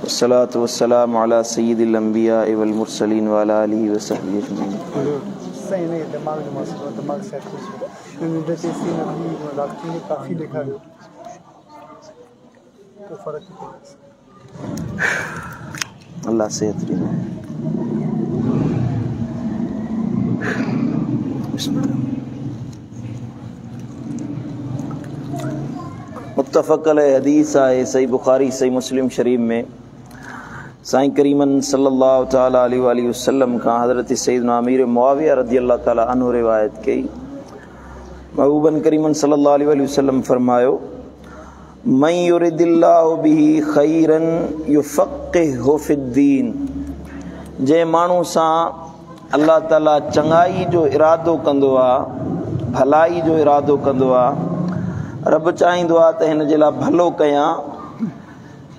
वस्सलातु वस्सलामु अला सय्यिदिल अंबिया वल मुरसलीन व अला आलिहि व सहबिहि अजमईन। सही नहीं, दिमाग में मसला, दिमाग से कुछ जैसे सीन अभी डॉक्टर ने काफ़ी देखा है तो फर्क पड़ेगा। अल्लाह सेहत दे। मुत्तफ़क़ अलैह हदीस है सही बुखारी सही मुस्लिम शरीफ में साईं करीमन सल्लल्लाहु ताला अलैहि वसल्लम का हज़रत सैयदना अमीर मुआविया रज़ियल्लाहु ताला अन्हु रिवायत कई। महबूबन करीमन सल्लल्लाहु अलैहि वसल्लम फरमायो, मन युरिदिल्लाहु बिही खैरन युफ़क़्क़िहु फ़िद्दीन। जे माण्हू सां अल्लाह ताला चङाई जो इरादो कंदो आहे, भलाई जो इरादो कंदो आहे, रब चाहींदो आहे त हिन जे लाइ भलो कयां,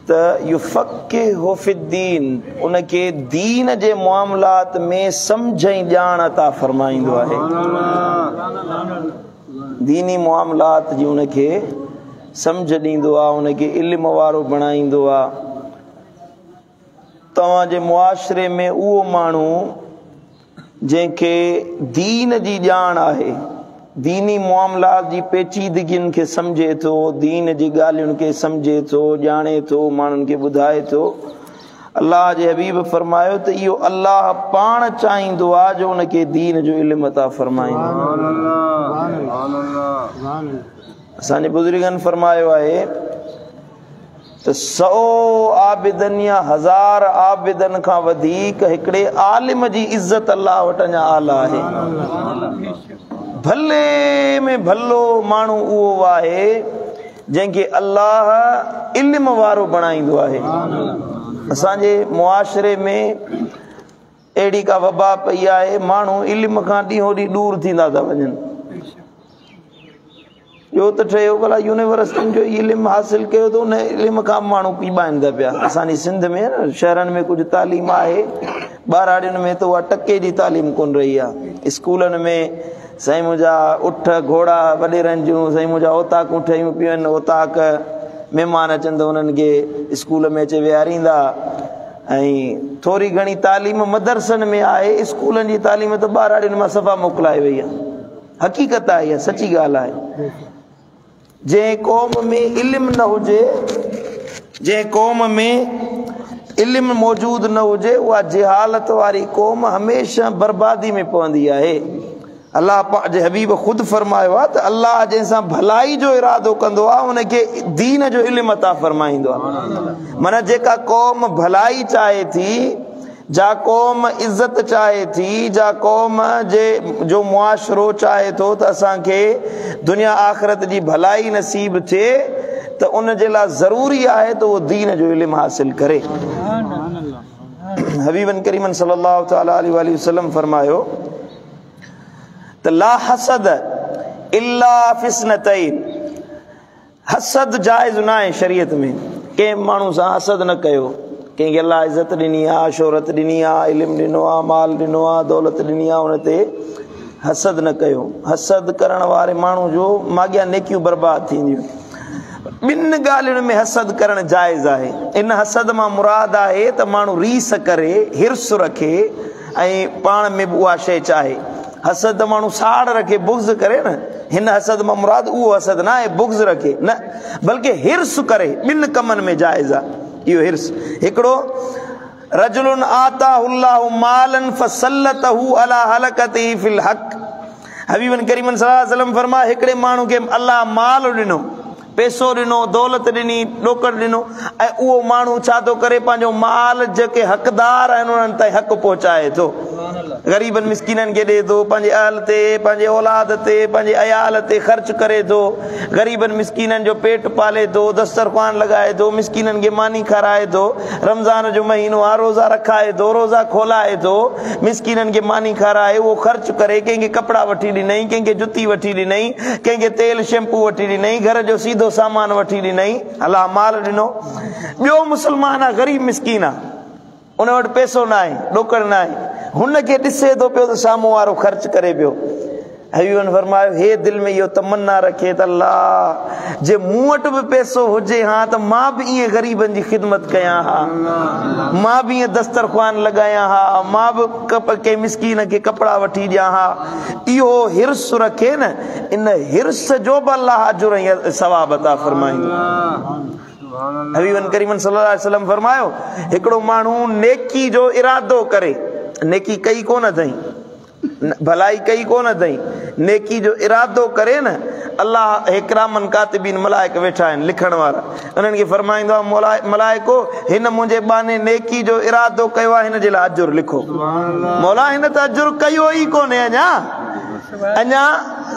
त युफ़क़्क़िहु फ़िद्दीन, उनखे दीन जे मामलात में सम्झ ऐं ॼाण अता फरमाईंदो आहे। दीनी मामलात जी उनखे सम्झ ॾींदो आहे, उनखे इल्म वारो बणाईंदो आहे। तव्हांजे मुआशरे में उहो माण्हू जंहिंखे दीन जी ॼाण आहे, दीनी मामलात जी पेचीदगियुनि खे सम्झे थो, दीन जी ॻाल्हियुनि खे सम्झे थो, ॼाणे थो, माण्हुनि खे ॿुधाए थो, अल्लाह जे हबीब फरमायो त इहो अल्लाह पाण चाहींदो आहे जो उनखे दीन जो इल्म अता फरमाईंदो। असांजे बुज़ुर्गनि फरमायो आहे त 100 आबिदनि या 1000 आबिदनि खां वधीक हिकिड़े आलिम जी इज़त अल्लाह वटि अञा आला आहे। भले में भलो माण्हू उहो आहे जंहिंखे अल्लाह इल्म वारो बणाईंदो आहे। असांजे मुआशरे में अहिड़ी का वबा पई आहे, माण्हू इल्म खां ॾींहों ॾींहुं दूर थींदा था वञनि। ॿियो त ठहियो भला यूनिवर्सिटियुनि जो इल्म हासिल कयो त उन इल्म खां माण्हू पीॿाइनि था पिया। असांजी सिंध में शहरनि में कुझु तालीम आहे, ॿारहाड़ियुनि में त उहा टके जी तालीम कोन रही आहे। स्कूलनि में साईं मुंहिंजा उठ घोड़ा वॾेरनि जूं, साईं मुंहिंजा ओताकूं ठहियूं पियूं आहिनि, ओताक महिमान अचनि त उन्हनि खे स्कूल में अची विहारींदा। ऐं थोरी घणी तालीम मदरसनि में आहे, स्कूलनि जी तालीम त ॿारहाड़ियुनि मां सफ़ा मोकिलाए वई आहे। हक़ीक़त आहे, इहा सची ॻाल्हि आहे। जंहिं क़ौम में इल्म न हुजे, जंहिं क़ौम में इल्म मौजूद न हुजे, उहा जहालत वारी क़ौम हमेशह बर्बादी में पवंदी आहे। अल्लाह जे हबीब ख़ुदि फरमायो आहे त अल्लाह जंहिंसां भलाई जो इरादो कंदो आहे उनखे दीन जो इल्म अता फरमाईंदो आहे। माना जेका क़ौम भलाई चाहे थी, जा क़ौम इज़त चाहे थी, जा क़ौम जो मुआशरो चाहे थो त असांखे दुनिया आख़िरत जी भलाई नसीब थिए, त उन जे लाइ ज़रूरी आहे त उहो दीन जो इल्म हासिल करे। हबीबन करीमन सल्लल्लाहु ताला अलैहि वसल्लम फरमायो त ला हसद इल्ला फिस्नतैन। हसद जायज़ न आहे शरीयत में। कंहिं माण्हू सां हसद न कयो। कंहिंखे अल्लाह इज़त ॾिनी आहे, शोहरत ॾिनी आहे, इल्म ॾिनो आहे, माल ॾिनो आहे, दौलत ॾिनी आहे, उन ते हसद न कयो। हसद करण वारे माण्हू जो माॻियां नेकियूं बर्बाद थींदियूं। ॿिनि ॻाल्हियुनि में हसद करणु जाइज़ आहे। इन हसद मां मुराद आहे त माण्हू रीस करे, हिर्स रखे ऐं पाण में बि उहा शइ चाहे। हसद माण्हू साड़ रखे, बुग़्ज़ करे न, हिन हसद मां मुराद उहो हसद न आहे बुग़्ज़ रखे न, बल्कि हिर्स करे। ॿिनि कमनि में जाइज़ आहे इहो हिर्स। हिकिड़ो रजुलुन आताहुल्लाहु मालन फसल्लतहु अला हलकतिही फिल हक़। हबीबन करीमन सल्लल्लाहु अलैहि वसल्लम फरमाया, हिकिड़े माण्हू खे अल्लाह माल ॾिनो, पैसो ॾिनो, दौलत ॾिनी, ॾोकड़ ॾिनो, ऐं उहो माण्हू छा थो करे, पंहिंजो माल जेके हक़दार आहिनि उन्हनि ताईं हक़ पहुचाए थो। ग़रीबनि मिसकीननि खे ॾिए थो, पंहिंजे अहल ते, पंहिंजे औलाद ते, पंहिंजे अयाल ते ख़र्च करे थो, ग़रीबनि मिसकीननि जो पेट पाले थो, दस्तरख़्वान लॻाए थो, मिसकीननि खे मानी खाराए थो, रमज़ान जो महीनो आहे, रोज़ा रखाए थो, रोज़ा खोलाए थो, मिसकीननि खे मानी खाराए, उहो ख़र्च करे, कंहिंखे कपिड़ा वठी ॾिनई, कंहिंखे जुती वठी ॾिनई, कंहिंखे तेल शैम्पू वठी ॾिनई, घर जो सीधो सामान वठी ॾिनई, अलाह माल ॾिनो। ॿियो मुस्लमान आहे, ग़रीब मिसकीन आहे, उन वटि पैसो न आहे, ॾोकड़ न आहे, हुनखे ॾिसे थो पियो त साम्हूं वारो ख़र्च करे पियो, हबीबन फरमायो हे दिल में यो तमन्ना रखे त अल्लाह जे मूं वटि बि पैसो हुजे हाँ त मां बि ईअं ग़रीबनि जी ख़िदमत कयां हा, मां बि ईअं दस्तरख़्वान लॻायां हा, मां बि कंहिं मिसकीन खे कपिड़ा वठी ॾियां हा। इहो हिर्स रखे न, इन हिर्स जो बि अल्लाह अजुर ऐं सवाब अता फरमाईंदो। हबीबन करीमन सल्लल्लाहु अलैहि वसल्लम फरमायो हिकिड़ो माण्हू नेकी जो इरादो करे, नेकी कई कोन अथई, भलाई कई कोन अथई, नेकी जो इरादो करे न, अल्लाह इकरामन कातिबीन मलाइक वेठा आहिनि लिखण वारा, उन्हनि खे फरमाईंदो आहे मलाइको हिन मुंहिंजे बाने नेकी जो इरादो कयो आहे, हिन जे लाइ अजुर लिखो। मौला हिन त अजुर कयो ई कोन्हे, अञा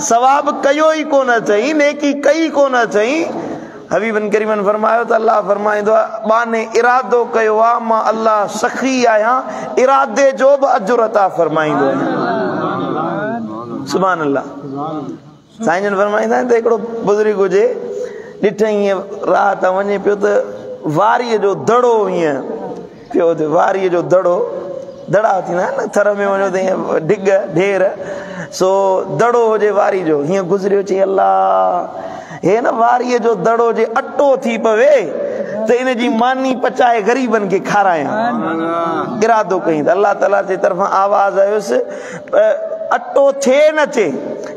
सवाब कयो ई कोन अथई, नेकी कई कोन अथई। हबीबन करीमन फरमायो त अल्लाह फरमाईंदो आहे बाने इरादो कयो आहे, मां अल्लाह सखी आहियां, इरादे जो बि अजुर अता फरमाईंदो आहियां। सुभान अल्लाह। साईं जन फरमाईंदा आहिनि त हिकिड़ो बुज़ुर्ग हुजे, ॾिठई ईअं राह तां वञे पियो त वारीअ जो दड़ो ईअं पियो थिए, वारीअ जो दड़ो, दड़ा थींदा आहिनि न, थर में वञो त ईअं ढिग ढेर, सो दड़ो हुजे वारी जो, हीअं गुज़रियो, चई अल्लाह हे न वारीअ जो दड़ो जे अटो थी पवे त इन जी मानी पचाए ग़रीबनि खे खारायां। इरादो कई त अल्लाह ताला जे तरफ़ां आवाज़ आयुसि अटो थिए न थिए,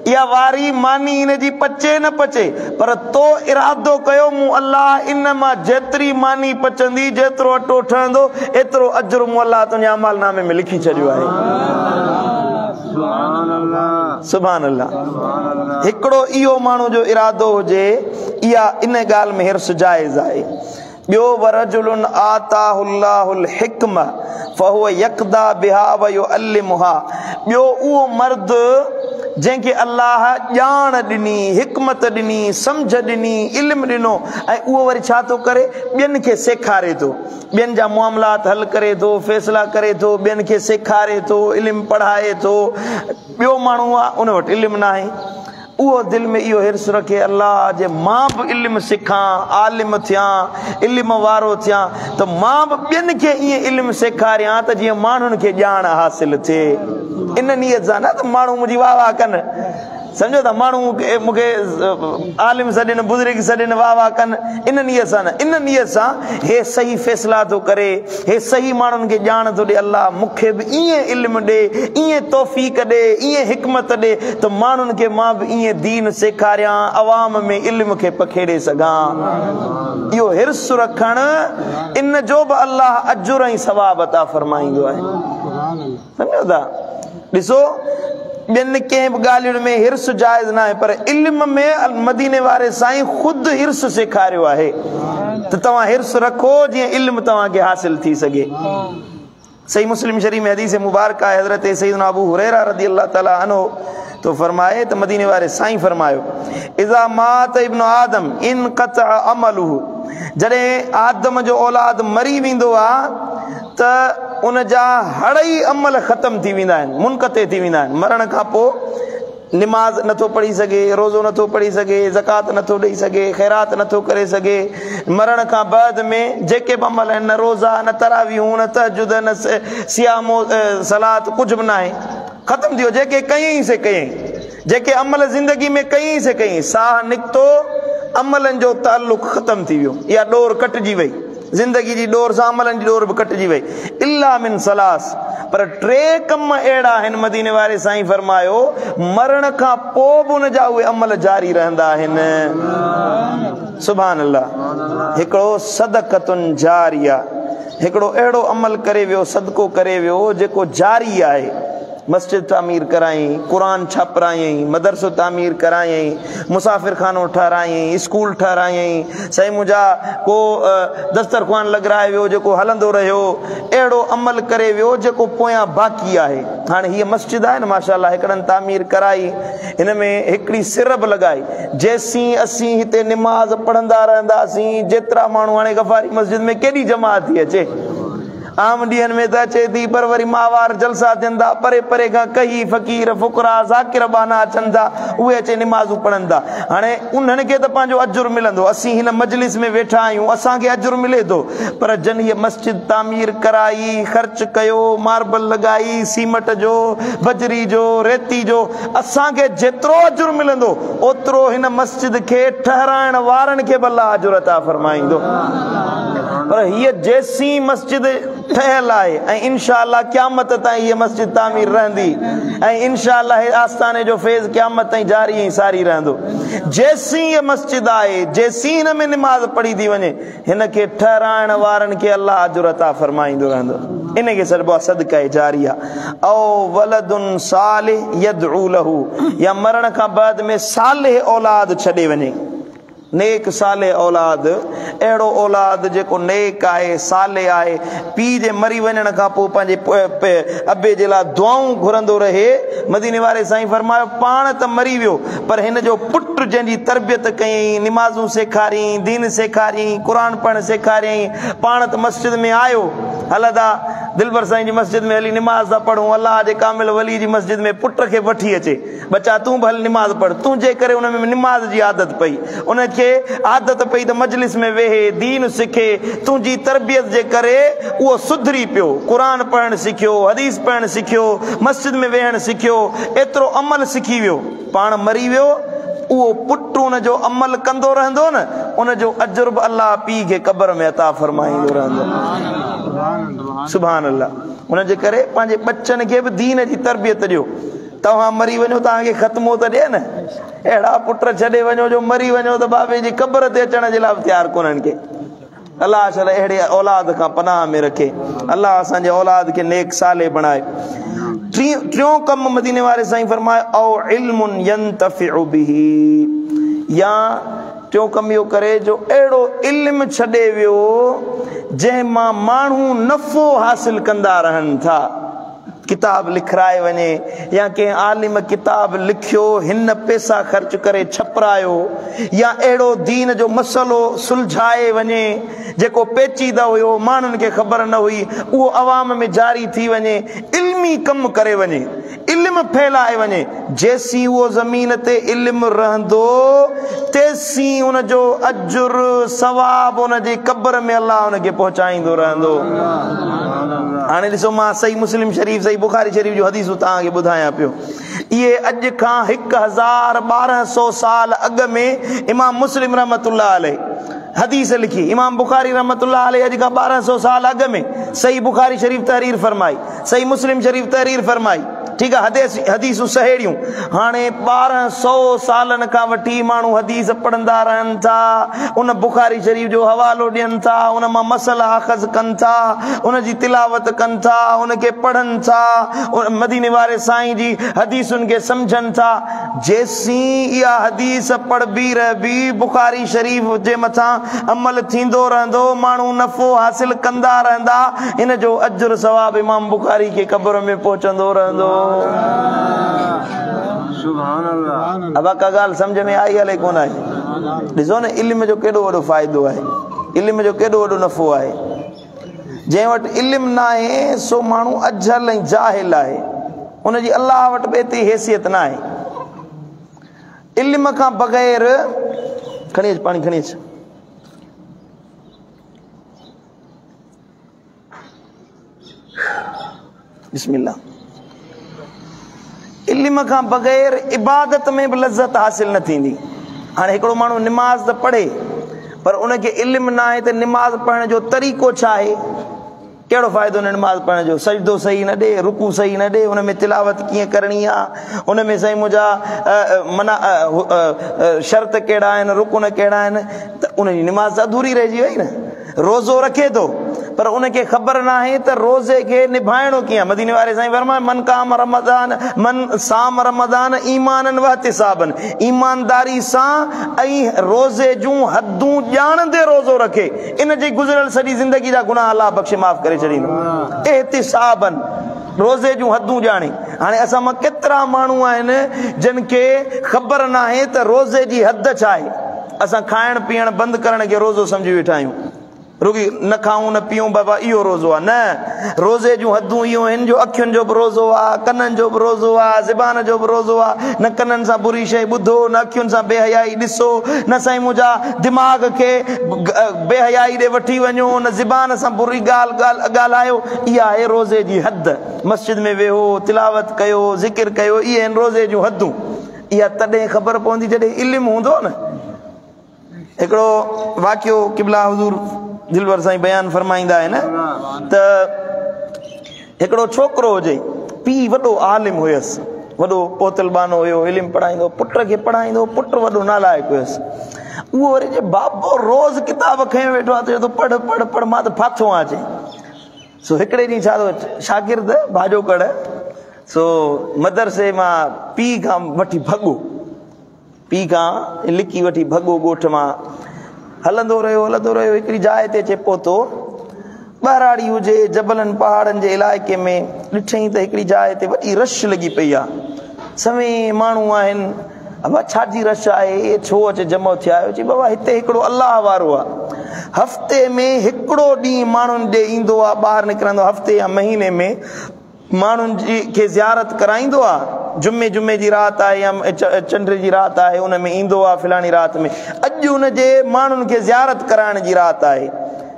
इहा वारी मानी इन जी पचे न पचे, पर तो इरादो कयो मूं अल्लाह इन मां जेतिरी मानी पचंदी, जेतिरो अटो ठहंदो, एतिरो अजुर मूं अल्लाह तुंहिंजे अमलनामे में लिखी छॾियो आहे। सुभान अल्लाह। हिकिड़ो इहो माण्हू जो इरादो हुजे, इहा इन ॻाल्हि में हिर्स जाइज़ आहे। ॿियो वरजुलुन आताहुल्लाहुल हिकमा फहुव यक़दा बिहा व युअल्लिमुहा, ॿियो उहो मर्द जंहिंखे अल्लाह ॼाण ॾिनी, हिकमत ॾिनी, सम्झ ॾिनी, इल्म ॾिनो, ऐं उहो वरी छा थो करे, ॿियनि खे सेखारे थो, ॿियनि जा मामलात हल करे थो, फ़ैसिला करे थो, ॿियनि खे सेखारे थो, इल्म पढ़ाए थो। ॿियो माण्हू आहे उन वटि इल्म न आहे, उहो दिल में इहो हिर्स रखे अल्लाह जे मां बि इल्म सिखां, आलिम थियां, इल्म वारो थियां, त मां बि ॿियनि खे ईअं इल्म सेखारियां त जीअं माण्हुनि खे ॼाण हासिल थिए। इन नियत सां न त माण्हू मुंहिंजी वाह वाह कनि, सम्झो था, माण्हू मूंखे आलिम सॾनि, बुज़ुर्ग सॾनि, वाह वाह कनि, इन नियत सां न, इन नियत सां हे सही फ़ैसिला थो करे, हे सही माण्हुनि खे ॼाण थो ॾे, अल्लाह मूंखे बि ईअं इल्म ॾे, ईअं तौफ़ीक़ ॾे, ईअं हिकमत ॾे त माण्हुनि खे मां बि ईअं दीन सेखारियां, अवाम में इल्म खे पखेड़े सघां। इहो हिर्स रखणु, इन जो बि अल्लाह अजुर ऐं सवाब अता फरमाईंदो आहे। सम्झो था, ॾिसो ॿियनि कंहिं बि ॻाल्हियुनि में हिर्स जाइज़ न आहे, पर इल्म में मदीने वारे साईं ख़ुदि हिर्स सेखारियो आहे त तव्हां हिर्स रखो जीअं इल्म तव्हांखे हासिल थी सघे। सही मुस्लिम शरीफ में हदीस मुबारक आहे, हज़रत सैयदना अबू हुरैरा रज़ियल्लाहु तआला अन्हु तो फरमाए त मदीने वारे साईं फरमायो इज़ा मात इब्न आदम इन क़तअ अमलुहु, जॾहिं आदम जो औलाद मरी वेंदो आहे त उन जा हड़ई अमल ख़तम थी वेंदा आहिनि, मुनक़ते थी वेंदा आहिनि। मरण खां पोइ निमाज़ नथो पढ़ी सघे, रोज़ो नथो पढ़ी सघे, ज़कात नथो ॾेई सघे, ख़ैरात नथो करे सघे। मरण खां बाद में जेके बि अमल आहिनि, न रोज़ा, न तरावियूं, न तहजुद, न सियामो सलात, कुझु बि न आहे, ख़तम थी वियो। जेके कयईं से कयईं, जेके अमल ज़िंदगी में कयईं से कयईं, साह निकितो, अमलनि जो ताल्लुक़ ख़तम थी वियो, इहा डोर कटिजी वई, ज़िंदगी जी डोर सां अमलनि जी डोर बि कटिजी वई। इल्ला मिन सलास, पर टे कम अहिड़ा आहिनि, मदीने वारे साईं फरमायो मरण खां पोइ बि उन जा उहे अमल जारी रहंदा आहिनि। सुभान अल्लाह। हिकिड़ो सदक़तुन जारिया, हिकिड़ो अहिड़ो अमल करे वियो, सदको करे वियो जेको जारी आहे। मस्जिद तामीर करायईं, क़ुरान छापरायईं, मदरसो तामीर करायईं, मुसाफ़िर खानो ठारायईं, स्कूल ठारायईं, सही मुंहिंजा को दस्तरख़्वान लॻाए वियो जेको हलंदो रहियो, अहिड़ो अमल करे वियो जेको पोयां बाक़ी आहे। हाणे हीअ मस्जिद आहे न, माशाअल्लाह हिकिड़नि तामीर कराई, हिन में हिकिड़ी सिर बि लॻाई, जेसीं असीं हिते निमाज़ पढ़ंदा रहंदासीं, जेतिरा माण्हू, हाणे गफ़ारी मस्जिद में केॾी जमात थी अचे, आम ॾींहंनि में त अचे थी, पर वरी मावार जलसा थियनि था, परे परे खां कई फ़क़ीर फ़ुक़रा ज़ाकिर बाना अचनि था, उहे अचे निमाज़ूं पढ़नि था। हाणे उन्हनि खे त पंहिंजो अजुर मिलंदो, असीं हिन मजलिस में वेठा आहियूं, असांखे अजुर मिले थो, पर जन हीअ मस्जिद तामीर कराई, ख़र्च कयो, मार्बल लॻाई, सीमट जो, बजरी जो, रेती जो, असांखे जेतिरो अजुर मिलंदो ओतिरो हिन मस्जिद खे ठहराइण वारनि खे बि अल्लाह अजुर अता फरमाईंदो। पर हीअ जेसीं मस्जिद ठहियल आहे ऐं इंशाअल्लाह क़यामत ताईं हीअ मस्जिद तामीर रहंदी ऐं इंशाअल्लाह आस्ताने जो फैज़ क़यामत ताईं जारी ऐं सारी रहंदो। जेसीं हीअ मस्जिद आहे, जेसीं हिन में निमाज़ पढ़ी थी वञे, हिन खे ठहराइण वारनि खे अल्लाह अजुर अता फरमाईंदो रहंदो। इन खे चइबो आहे सदक़ा जारिया। औ वलदुन सालिह यदउ लहू, या मरण खां बाद में सालिह औलाद छॾे वञे, नेक साले औलाद, अहिड़ो औलाद जेको नेक आहे, साले आहे, पीउ जे मरी वञण खां पोइ पंहिंजे अबे जे लाइ दुआऊं घुरंदो रहे। मदीने वारे साईं फरमायो पाण त मरी वियो, पर हिन जो पुट जंहिंजी तरबियत कयईं, निमाज़ूं सेखारियईं, दीन सेखारियईं, क़ुरान पढ़णु सेखारियईं, पाण त मस्जिद में आयो, हलंदा दिलबर साईं जी मस्जिद में हली निमाज़ था पढ़ूं, अल्लाह जे कामिल वली जी मस्जिद में पुट खे वठी अचे, बचा तूं बि हल निमाज़ पढ़, तूं जे करे उन में निमाज़ जी आदत पई, उनखे आदत पई त मजलिस में वेहे, दीन सिखे, तुंहिंजी तरबियत जे करे उहो सुधरी पियो, क़ुरान पढ़णु सिखियो, हदीस पढ़णु सिखियो, मस्जिद में वेहणु सिखियो, एतिरो अमल सिखी वियो, पाण मरी वियो, उहो पुट उन जो अमल कंदो रहंदो न, उन जो अजुर बि अल्लाह पीउ खे क़बर में अता फरमाईंदो रहंदो। सुभान अल्लाह। उन जे करे पंहिंजे बच्चनि खे बि दीन जी तरबियत ॾियो। तव्हां मरी वञो तव्हांखे ख़त्मो त ॾिए न, अहिड़ा पुट छॾे वञो जो मरी वञो त बाबे जी क़बर ते अचण जे लाइ तयारु कोन्हनि के। अल्लाह असल अहिड़े औलाद खां पनाह में रखे, अल्लाह असांजे औलाद खे नेक साले बणाए। टियों कम मदीने वारे साईं फरमाए औ इल्मुन यंतफिउ बिही, या टियों कम इहो करे जो अहिड़ो इल्म छॾे वियो जंहिं मां माण्हू नफ़ो हासिल कंदा रहनि था। किताब लिखाए वञे, या कंहिं आलिम किताब लिखियो, हिन पैसा ख़र्च करे छपरायो, या अहिड़ो दीन जो मसलो सुलझाए वञे जेको पेचीदा हुयो, माण्हुनि खे ख़बर न हुई, उहो अवाम में जारी थी वञे, इल्मी कमु करे वञे, इल्म फैलाए वञे। जेसीं उहो ज़मीन ते इल्म रहंदो तेसीं उन जो अजुर सवाब उन जी क़बर में अल्लाह उनखे पहुचाईंदो रहंदो। हाणे ॾिसो, मां सही मुस्लिम शरीफ़, सही बुखारी शरीफ़ जो हदीसूं तव्हांखे ॿुधायां पियो। इहे अॼु खां 1200 साल अॻु में इमाम मुस्लिम रहमतुल्लाह अलैह हदीस लिखी, इमाम बुखारी रहमतुल्लाह अलैह अॼु खां 1200 साल अॻु में सही बुखारी शरीफ़ तहरीर फरमाई, सही मुस्लिम शरीफ़ तहरीर फरमाई, ठीकु आहे, हदीसूं सहेड़ियूं। हाणे 1200 सालनि खां वठी माण्हू हदीस पढ़ंदा रहनि था, उन बुखारी शरीफ़ जो हवालो ॾियनि था, उन मां मसला अख़ज़ कनि था, उन जी तिलावत कनि था, उनखे पढ़नि था, मदीने वारे साईं जी हदीसुनि खे सम्झनि था। जेसीं इहा हदीस पढ़बी रहबी, बुखारी शरीफ़ जे मथां अमल थींदो रहंदो, माण्हू नफ़ो हासिल कंदा रहंदा, इन जो अजुर सवाब इमाम बुखारी खे क़बर में पहुचंदो रहंदो। सुभान अल्लाह। अब का ॻाल्हि सम्झ में आई हले कोन आहे? ॾिसो न, इल्म जो केॾो वॾो फ़ाइदो आहे, इल्म जो केॾो वॾो नफ़ो आहे। जंहिं वटि इल्म न आहे सो माण्हू अजहल ऐं जाहिल आहे, उनजी अल्लाह वटि ॿिए ते हैसियत न आहे। इल्म खां बग़ैर, खणी अच पाणी, खणी अच, बिस्मिल्लाह। इल्म खां बग़ैर इबादत में बि लज़त हासिल न थींदी। हाणे हिकिड़ो माण्हू निमाज़ त पढ़े, पर उनखे इल्म न आहे त निमाज़ पढ़ण जो तरीक़ो छा आहे, कहिड़ो फ़ाइदो न निमाज़ पढ़ण जो? सजदो सही न ॾे, रुकू सही न ॾे, उन में तिलावत कीअं करणी आहे, उन में साईं मुंहिंजा मना शर्त कहिड़ा आहिनि, रुकन कहिड़ा आहिनि, त उनजी निमाज़ अधूरी रहिजी वई न। रोज़ो रखे थो, पर उनखे ख़बर न आहे त रोज़े खे निभाइणो कीअं। मदीने वारे साईं फरमाए मन काम रमज़ान मन साम रमज़ान ईमानन व इहतिसाबन, ईमानदारी सां ऐं रोज़े जूं हदूं ॼाणंदे रोज़ो रखे, इन जी गुज़िरियल सॼी ज़िंदगी जा गुनाह अल्लाह बख़्शे माफ़ करे छॾींदो। एहतिसाबन, रोज़े जूं हदूं ॼाणे। हाणे असां मां केतिरा माण्हू आहिनि जिन खे ख़बर न आहे त रोज़े जी हद छा आहे। असां खाइण पीअण बंदि करण खे रोज़ो सम्झी वेठा आहियूं। रुगी न खाऊं न पीऊं बाबा इहो रोज़ो आहे न। रोज़े जूं हदूं इहो आहिनि जो अखियुनि जो बि रोज़ो आहे, कननि जो बि रोज़ो आहे, ज़बान जो बि रोज़ो आहे। न कननि सां बुरी शइ ॿुधो, न अखियुनि सां बेहयाई ॾिसो, न साईं मुंहिंजा दिमाग़ खे बेहयाई ॾे वठी वञो, न ज़बान सां बुरी ॻाल्हायो। इहा आहे रोज़े जी हद। मस्जिद में वेहो, तिलावत कयो, ज़िक्र कयो, इहे आहिनि रोज़े जूं हदूं। इहा तॾहिं ख़बर पवंदी जॾहिं इल्मु हूंदो न। हिकिड़ो वाक़ियो क़िबला हुज़ूर दिलवर साईं बयानु फरमाईंदा आहिनि त हिकिड़ो छोकिरो हुजे, पीउ वॾो आलिम हुयसि, वॾो पोतल बानो हुयो, इल्मु पढ़ाईंदो, पुट खे पढ़ाईंदो, पुटु वॾो नालाइक हुयसि। उहो वरी जे बाबो रोज़ किताब खणी वेठो आहे त चए थो पढ़ पढ़ पढ़, मां त फाथो आहियां अचे। सो हिकिड़े ॾींहुं छा थो शागिर्द भाॼो कड़ सो मदरसे मां पीउ खां वठी भॻो, पीउ खां लिकी वठी भॻो ॻोठ मां हलंदो रहियो हिकिड़ी जाइ ते अचे पहुतो, ॿाहिराड़ी हुजे, जबलनि पहाड़नि जे इलाइक़े में। ॾिठई त हिकिड़ी जाइ ते वॾी रश लॻी पई आहे, सवें माण्हू आहिनि। अबा छाजी रश आहे, छो अचे जमो थिया आहियो? चई बाबा हिते हिकिड़ो अलाह वारो आहे, हफ़्ते में हिकिड़ो ॾींहुं माण्हुनि ॾे ईंदो आहे, ॿाहिरि निकिरंदो, हफ़्ते या महीने में माण्हुनि जी खे ज़ियारत कराईंदो आहे। जुमे जी राति आहे या चंड जी राति आहे, उन में ईंदो आहे फलाणी राति में। अॼु उनजे माण्हुनि खे ज़ियारत कराइण जी राति आहे।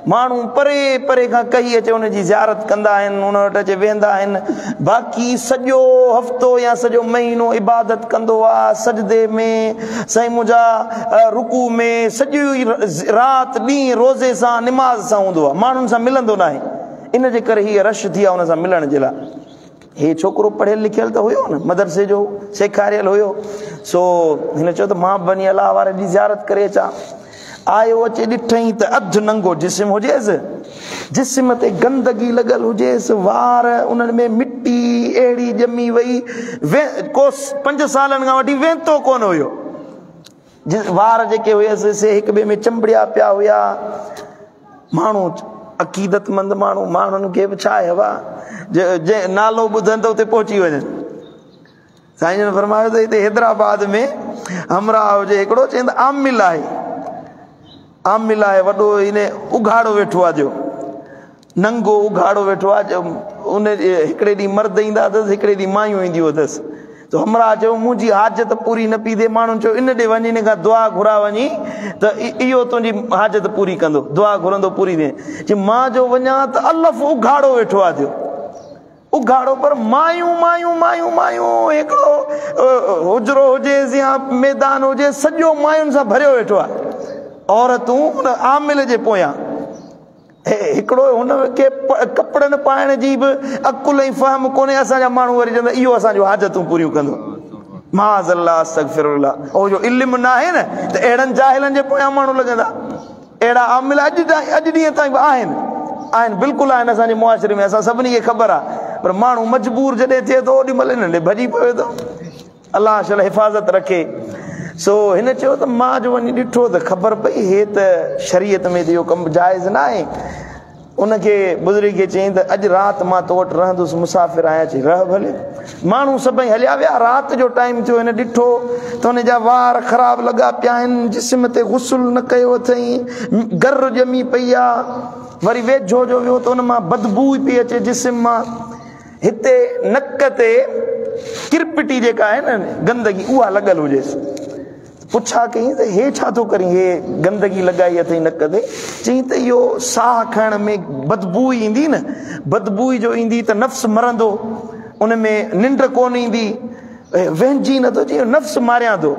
माण्हू परे परे खां कही अचे उनजी ज़ियारत कंदा आहिनि, उन वटि अचे वेंदा आहिनि। बाक़ी सॼो हफ़्तो या सॼो महीनो इबादत कंदो आहे, सजदे में, साईं मुंहिंजा रुकू में, सॼी राति ॾींहुं रोज़े सां निमाज़ सां हूंदो आहे, माण्हुनि सां मिलंदो न आहे। इन जे करे हीअ रश थी आहे हुन सां मिलण जे लाइ। हे छोकिरो पढ़ियल लिखियल त हुयो न, मदरसे जो सेखारियल हुयो। सो हिन चयो त मां बनी अलाह वारे जी ज़ियारत करे अचां। आयो अचे, ॾिठई त अधु नंगो जिस्म हुजेसि, जिस्म ते गंदगी लॻल हुजेसि, वार उन्हनि में मिटी अहिड़ी ॼमी वई, को 5 सालनि खां वठी वेंतो कोन हुयो। वार जेके हुयसि से हिक ॿिए में चंबड़िया पिया हुया। माण्हू अक़ीदतमंद माण्हुनि खे बि छा आहे हवा, जे नालो ॿुधनि त उते पहुची वञनि। साईं जन फरमायो त हिते हैदराबाद में हमरा हुजे हिकिड़ो, चवंदा आमिल आहे, वॾो इन उघाड़ो वेठो आहे, जो नंगो उघाड़ो वेठो आहे। उन हिकिड़े ॾींहुं मर्द ईंदा अथसि, हिकिड़े ॾींहुं मायूं ईंदियूं अथसि। त हमरा चयो मुंहिंजी हाजत पूरी न पई थिए। माण्हुनि चयो इन ॾे वञी, इन खां दुआ घुरा वञी त इहो तुंहिंजी हाजत पूरी कंदो, दुआ घुरंदो पूरी थिए। चई मां जो वञा त अलफ़ उघाड़ो वेठो आहे, जो उघाड़ो पर मायूं मायूं मायूं मायूं, हिकिड़ो हुजरो हुजेसि या मैदान हुजे, सॼो मायुनि सां भरियो वेठो आहे। औरतूं उन आमिल जे पोयां, हिकिड़ो हुनखे कपिड़नि पाइण जी बि अकुल ऐं फ़हम कोन्हे। असांजा माण्हू वरी चवंदा इहो असांजो हाजतूं पूरियूं कंदो। माज़अल्लाह अस्तगफिरुल्लाह। ओ जो इल्मु न आहे न त अहिड़नि जाहिलनि जे पोयां माण्हू लॻंदा। अहिड़ा आमिल अॼु ॾींहं ताईं बि आहिनि, बिल्कुलु आहिनि असांजे मुआशिरे में। असां सभिनी खे ख़बर आहे, पर माण्हू मजबूर जॾहिं थिए थो ओॾी महिल हिन ॾे भॼी पवे थो। अलाह शल हिफ़ाज़त रखे। सो हिन चयो त मां जो वञी ॾिठो त ख़बर पई हे त शरीयत में त इहो कमु जाइज़ न आहे। उनखे बुज़ुर्ग खे चयईं त अॼु राति मां तो वटि रहंदुसि, मुसाफ़िर आहियां। चई रह भले। माण्हू सभई हलिया विया। राति जो टाइम थियो, हिन ॾिठो त हुनजा वार ख़राब लॻा पिया आहिनि, जिस्म ते गुस्ल न कयो अथई, गर ॼमी पई आहे। वरी वेझो जो वियो त हुन मां बदबू पई अचे जिस्म मां। हिते नक ते किरपिटी जेका आहे न गंदगी, उहा लॻल हुजेसि। पुछा कई त हे छा थो करी, हे गंदगी लॻाई अथई नक ते? चई त इहो साह खणण में बदबू ईंदी न, बदबू जो ईंदी त नफ़्स मरंदो, उन में निंड कोन ईंदी, वेंझी नथो। चई नफ़्स मारियां थो,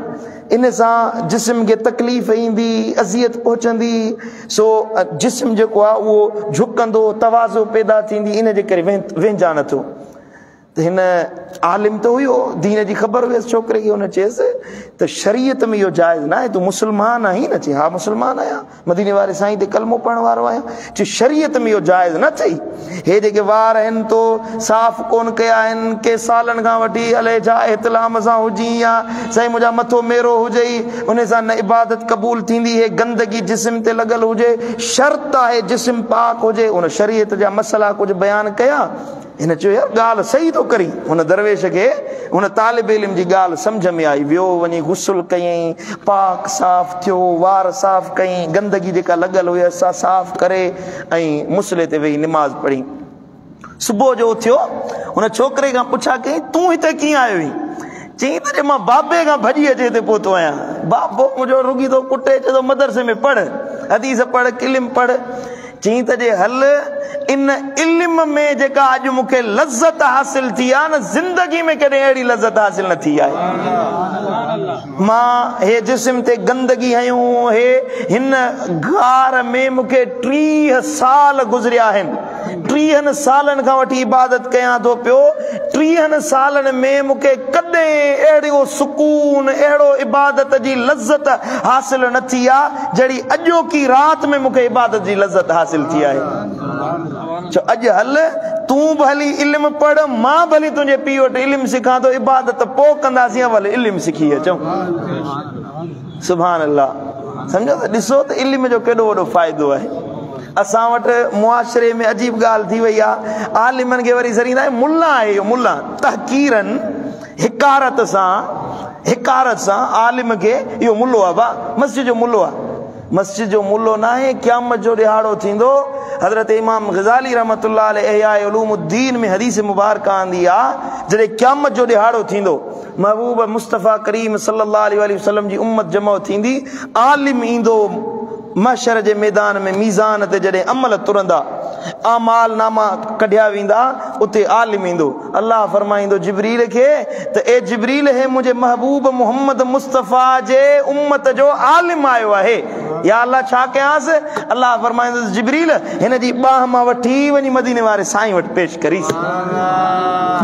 इन सां जिस्म खे तकलीफ़ ईंदी, अज़ियत पहुचंदी। सो जिस्म जेको आहे उहो झुकंदो, तवाज़ो पैदा थींदी, इन जे करे वेंझा नथो। त हिन आलिम त हुयो, दीन जी ख़बर हुयसि छोकिरे खे। हुन चयसि त शरीयत में इहो जाइज़ न आहे, तूं मुस्लमान आहीं न? चई हा मुस्लमान आहियां, मदीने वारे साईं ते कलमो पढ़ण वारो आहियां। चई शरीयत में इहो जाइज़ न अथई। हे जेके वार आहिनि तो साफ़ कोन कया आहिनि, के सालनि खां वठी अलाए छा इतलाम सां हुजी, या साईं मुंहिंजा मथो मेरो हुजे, उन सां न इबादत क़बूल थींदी। हे गंदगी जिस्म ते लॻल हुजे, शर्त आहे जिस्म पाक हुजे। उन शरीयत जा मसला कुझु बयानु कया। हिन चयो यार ॻाल्हि सही थो करी। हुन दरवेश खे हुन तालिब इल्म जी ॻाल्हि सम्झ में आई, वियो वञी गुस्ल कयईं, पाक साफ़ थियो, वार साफ़ कयईं, गंदगी जेका लॻल हुई असां साफ़ करे ऐं मुसले ते वेही निमाज़ पढ़ी। सुबुह जो उथियो, हुन छोकिरे खां पुछा कई तूं हिते कीअं आयो हुई? चई त मां बाबे खां भॼी अचे हिते पहुतो आहियां। बाबो मुंहिंजो रुगी थो कुटे, चए थो मदरसे में पढ़, हदीस पढ़, इल्म पढ़। चई त जे हल इन इल्म में जेका अॼु मूंखे लज़त हासिल थी आहे न, ज़िंदगी में कॾहिं अहिड़ी लज़त हासिल न थी आहे। मां हे जिस्म ते गंदगी हयूं, हे हिन गार में मूंखे 30 साल गुज़रिया आहिनि। 30 सालनि खां वठी इबादत कयां थो पियो। 30 सालनि में मूंखे कॾहिं अहिड़ो सुकून, अहिड़ो इबादत जी लज़त हासिल न थी आहे जहिड़ी अॼोकी राति में मूंखे इबादत जी लज़त हासिल थी आहे। चो अॼु हल तूं भली इल्म पढ़, मां भली तुंहिंजे पीउ वटि इल्म सिखां थो, इबादत पोइ कंदासीं, भले इल्म सिखी अचूं। सुभान अल्लाह। सम्झो त ॾिसो त इल्म जो केॾो वॾो फ़ाइदो आहे। असां वटि मुआशरे में अजीब ॻाल्हि थी वई आहे, आलिमनि खे वरी ज़रींदा आहे मुल्ला आहे, इहो मुल्ला तहकीरन हिकारत सां आलिम खे इहो मुल्लो आहे, बा मस्जिद जो मुल्लो आहे। मस्जिद जो मुल्लो न आहे, क़यामत जो ॾिहाड़ो थींदो। हज़रत इमाम ग़ज़ाली रहमतुल्लाह अलैहि इहया उलूमुद्दीन में हदीस मुबारक आंदी आहे, जॾहिं क़यामत जो ॾिहाड़ो थींदो, महबूब मुस्तफ़ा करीम सल्लल्लाहु अलैहि वसल्लम जी उम्मत जमा थींदी, आलिम ईंदो महशर जे मैदान में, मीज़ान ते जॾहिं अमल तुरंदा, आमाल नामा कढिया वेंदा, उते आलिम ईंदो। अल्लाह फरमाईंदो जिब्रील खे त ए जिब्रील, हे मुंहिंजे महबूब मोहम्मद मुस्तफ़ा जे उम्मत जो आलिम आयो आहे। या अल्लाह छा कयांसि? अल्लाह फरमाईंदो जिब्रील, हिन जी बाह मां वठी वञी मदीने वारे साईं वटि पेश करीस।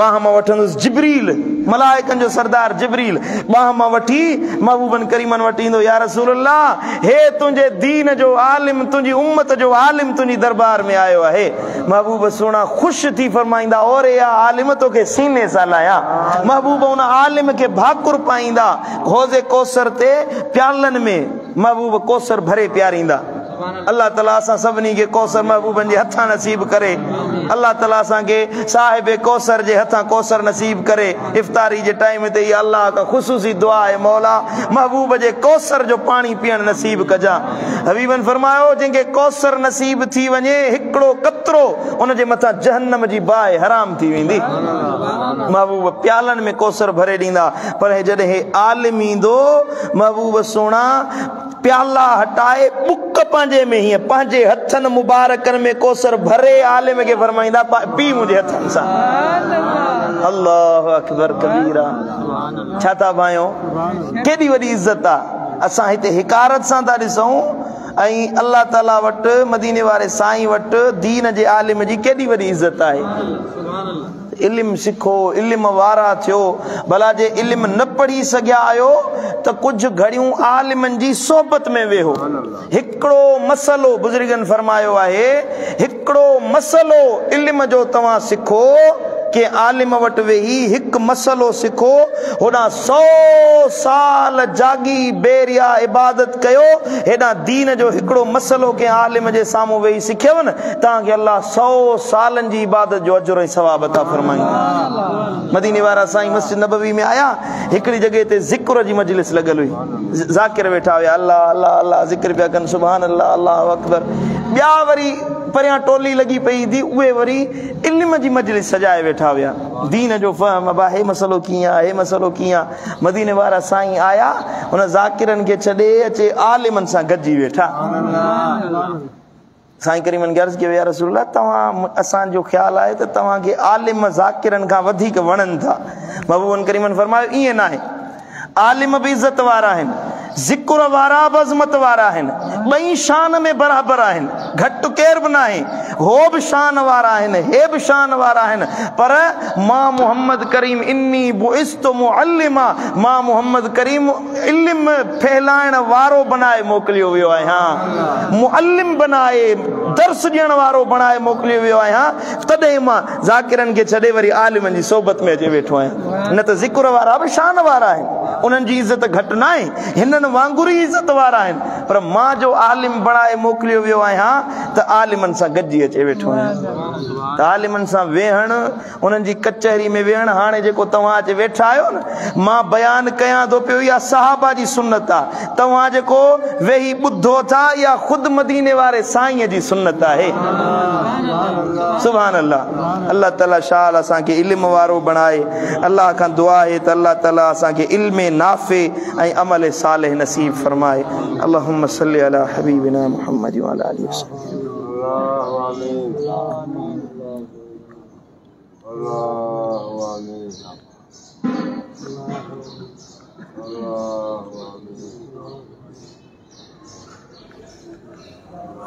बाह मां वठंदुसि जिब्रील, मलाइकनि जो सरदार जिब्रील बाह मां वठी महबूबन करीमन वटि ईंदो। या रसूलल्लाह, हे तुंहिंजे दीन जो आलिम, तुंहिंजी उम्मत जो आलिम तुंहिंजी दरबार में आयो आहे। महबूब सुहिणा ख़ुशि थी फरमाईंदा, और या आलिम तोखे सीने सां लाया। महबूब उन आलिम खे भाकुर पाईंदा, हौज़े कौसर ते प्यालनि में महबूब कौसर भरे प्यारींदा। अल्लाह ताला असां सभिनी खे कौसर महबूबनि जे हथां नसीब करे। अल्लाह ताला असांखे साहिब कौसर जे हथां कौसर नसीब करे। इफ्तारी जे टाइम ते इहा अल्लाह का ख़ुसूसी दुआ आहे, मौला महबूब जे कौसर जो पाणी पीअण नसीब कजा। हबीबन फरमायो, जंहिंखे कौसर नसीब थी वञे, हिकिड़ो कतरो उन जे मथां जहन्नम जी बाहि हराम थी वेंदी। महबूब प्यालनि में कौसर भरे ॾींदा। पर जॾहिं आलिम ईंदो, महबूब सुहिणा प्याला हटाए बुक पंहिंजे में, हीअं पंहिंजे हथनि मुबारकनि में कौसर भरे आलिम खे फरमाईंदा, पी मुंहिंजे हथनि सां। अल्लाहु अकबर कबीरा। छा था भाइयो, केॾी वॾी इज़त आहे। असां हिते हिकारत सां था ॾिसूं, ऐं अल्लाह ताला वटि, मदीने वारे साईं वटि दीन जे आलिम जी केॾी वॾी इज़त आहे। इल्म सिखो, इल्म वारा थियो। भला जे इल्म न पढ़ी सघिया आहियो त कुझु घड़ियूं आलिमनि जी सोबत में वेहो। हिकिड़ो मसलो बुज़ुर्गनि फरमायो आहे, हिकिड़ो मसलो इल्म जो तव्हां सिखो, के आलिम वटि वेही हिकु मसलो सिखो, होॾां 100 साल जागी बेरिया इबादत कयो। हेॾां दीन जो हिकिड़ो मसलो के आलिम जे साम्हूं वेही सिखियव न, तव्हांखे अल्लाह 100 सालनि जी इबादत जो अजर ऐं सवाब अता फरमाईंदो। मदीने वारा साईं मस्जिद नबवी में आया, हिकिड़ी जॻह ते ज़िक्र जी मजलिस लॻल हुई, ज़ाकिर वेठा हुया, अल्लाह अल्लाह अल्लाह ज़िक्र पिया कनि, सुभान अल्लाह अल्लाहु अकबर। ॿिया वरी परियां टोली लॻी पई थी, उहे वरी इल्म जी मजलिस सजाए वेठा हुया, दीन जो फहम, अबा हे मसलो कीअं आहे, हे मसलो कीअं आहे। मदीने वारा साईं आया, हुन ज़ाकिरनि खे छॾे अचे आलिमनि सां गॾिजी वेठा। साईं करीमन खे अर्ज़ कयो, या रसूलल्लाह, तव्हां, असांजो ख़्यालु आहे त तव्हांखे आलिम ज़ाकिरनि खां वधीक वणनि था। महबूबन करीमन फरमायो, ईअं न आहे। आलिम बि इज़त वारा आहिनि, ज़िक्र वारा बि अज़मत वारा आहिनि, ॿई शान में बराबरि आहिनि, घटि केरु बि न आहे। हो बि शान वारा आहिनि, हे बि शान वारा आहिनि। पर मां मोहम्मद करीम इन्नी बुइस्तु मुअल्लिमा, मां मोहम्मद करीम इल्म फैलाइण वारो बनाए मोकिलियो वियो आहियां, मुअल्लिम बनाए, दर्स ॾियण वारो बनाए मोकिलियो वियो आहियां। तॾहिं मां ज़ाकिरनि खे छॾे वरी आलिमनि जी सोबत में अची वेठो आहियां। न त ज़िक्र वारा बि शान वारा आहिनि, उन्हनि जी इज़त घटि न आहे। हिननि उन्हनि वांगुरु ई इज़त वारा आहिनि, पर मां जो आलिम बणाए मोकिलियो वियो आहियां त आलिमनि सां गॾिजी अचे वेठो आहियां, त आलिमनि सां वेहण, उन्हनि जी कचहरी में वेहण। हाणे जेको तव्हां अचे वेठा आहियो न, मां बयानु कयां थो पियो, इहा सहाबा जी सुन्नत आहे। तव्हां जेको वेही ॿुधो था, इहा ख़ुदि मदीने वारे साईं जी सुन्नत आहे। सुभान अल्लाह। अल्लाह ताला शाल असांखे इल्म वारो बणाए। अल्लाह खां दुआ आहे त अल्लाह ताला असांखे इल्म नाफ़े ऐं अमल सालिह नसीब फरमाए। अल्लाहुम्मा सल्ली अला हबीबिना मुहम्मद व अला आलिहि वसल्लम।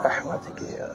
रहमतिक या